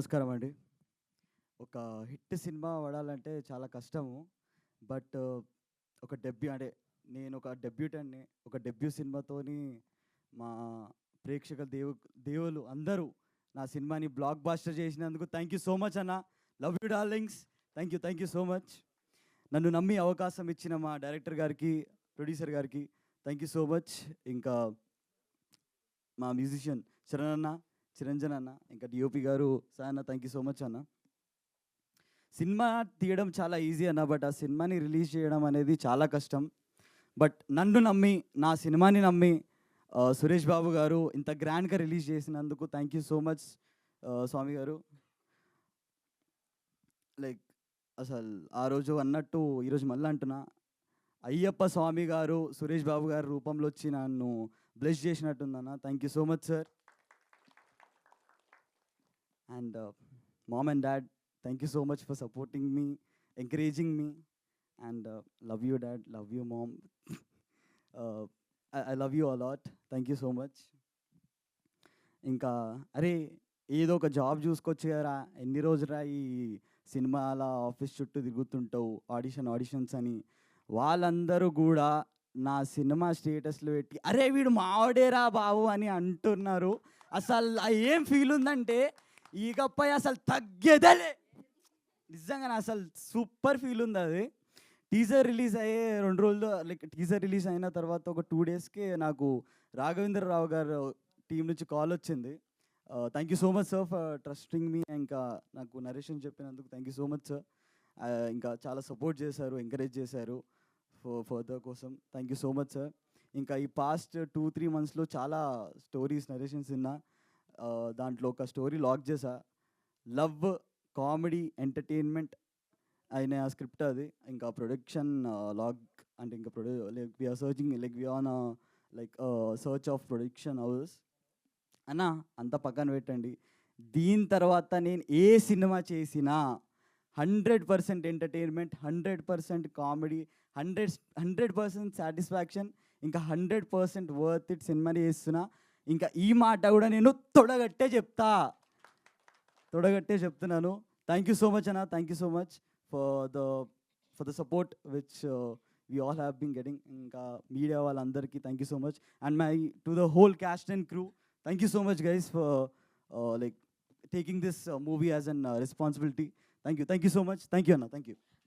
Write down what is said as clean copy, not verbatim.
నమస్కారం అండి. ఒక హిట్ సినిమా పడాలంటే చాలా కష్టము. బట్ ఒక డెబ్యూ అంటే నేను ఒక డెబ్యూటెంట్‌ని. ఒక డెబ్యూ సినిమాతోని మా ప్రేక్షకులు దేవుళ్ళు అందరూ నా సినిమాని బ్లాక్ బస్టర్ చేసినందుకు థ్యాంక్ యూ సో మచ్ అన్న. Love you darlings. Thank you so much. నన్ను నమ్మి అవకాశం ఇచ్చిన మా డైరెక్టర్ గారికి, ప్రొడ్యూసర్ గారికి థ్యాంక్ యూ సో మచ్. ఇంకా మా మ్యూజిషియన్ చరణ్ అన్న, చిరంజన్ అన్న, ఇంకా డిఓపి గారు సార్ అన్న థ్యాంక్ యూ సో మచ్ అన్న. సినిమా తీయడం చాలా ఈజీ అన్న, బట్ ఆ సినిమాని రిలీజ్ చేయడం అనేది చాలా కష్టం. బట్ నన్ను నమ్మి, నా సినిమాని నమ్మి సురేష్ బాబు గారు ఇంత గ్రాండ్గా రిలీజ్ చేసినందుకు థ్యాంక్ యూ సో మచ్ స్వామి గారు. లైక్ అసలు ఆ రోజు అన్నట్టు ఈరోజు మళ్ళీ అంటున్నా, అయ్యప్ప స్వామి గారు సురేష్ బాబు గారు రూపంలో వచ్చి నన్ను బ్లెస్ చేసినట్టుందన్న. Thank you so much sir. And mom and dad, thank you so much for supporting me, encouraging me, and love you dad, love you mom. I love you a lot. Thank you so much. ఇంకా అరే ఏదో ఒక job చూసుకోవచ్చు కదరా, ఎన్ని రోజురా ఈ సినిమాల office చుట్టూ తిరుగుతుంటావు, ఆడిషన్స్ అని. వాళ్ళందరూ కూడా నా సినిమా స్టేటస్లో పెట్టి అరే వీడు మావాడేరా బాబు అని అంటున్నారు. అసలు ఏం ఫీల్ ఉందంటే ఈగపై అసలు తగ్గేదలే. నిజంగా అసలు సూపర్ ఫీల్ ఉంది అది. టీజర్ రిలీజ్ అయ్యే 2 రోజులు, లైక్ టీజర్ రిలీజ్ అయిన తర్వాత ఒక 2 డేస్కే నాకు రాఘవేంద్రరావు గారు టీం నుంచి కాల్ వచ్చింది. Thank you so much sir for trusting me. ఇంకా నాకు నరేషన్ చెప్పినందుకు thank you so much sir. ఇంకా చాలా సపోర్ట్ చేశారు, ఎంకరేజ్ చేశారు ఫర్దర్ కోసం. Thank you so much sir. ఇంకా ఈ పాస్ట్ 2-3 మంత్స్లో చాలా స్టోరీస్ నరేషన్స్ విన్నా. దాంట్లో ఒక స్టోరీ లాక్ చేసా, లవ్ కామెడీ ఎంటర్టైన్మెంట్ అయిన స్క్రిప్ట్ అది. ఇంకా ప్రొడక్షన్ లాక్ అంటే ఇంకా like we are searching, like we on like search of production house అన్న. అంత పక్కన పెట్టండి, దీని తర్వాత నేను ఏ సినిమా చేసినా 100% ఎంటర్టైన్మెంట్, 100% కామెడీ, 100% సాటిస్ఫాక్షన్, ఇంకా 100% వర్త్ ఇట్ సినిమాని చేస్తున్నా. ఇంకా ఈ మాట కూడా నేను తొడగట్టే చెప్తున్నాను. థ్యాంక్ యూ సో మచ్ అన్న. Thank you so much for the support which we all have been getting. ఇంకా మీడియా వాళ్ళందరికీ thank you so much. And my to the whole cast and crew, thank you so much guys for like taking this movie as an responsibility. Thank you so much. Thank you అన్న. Thank you.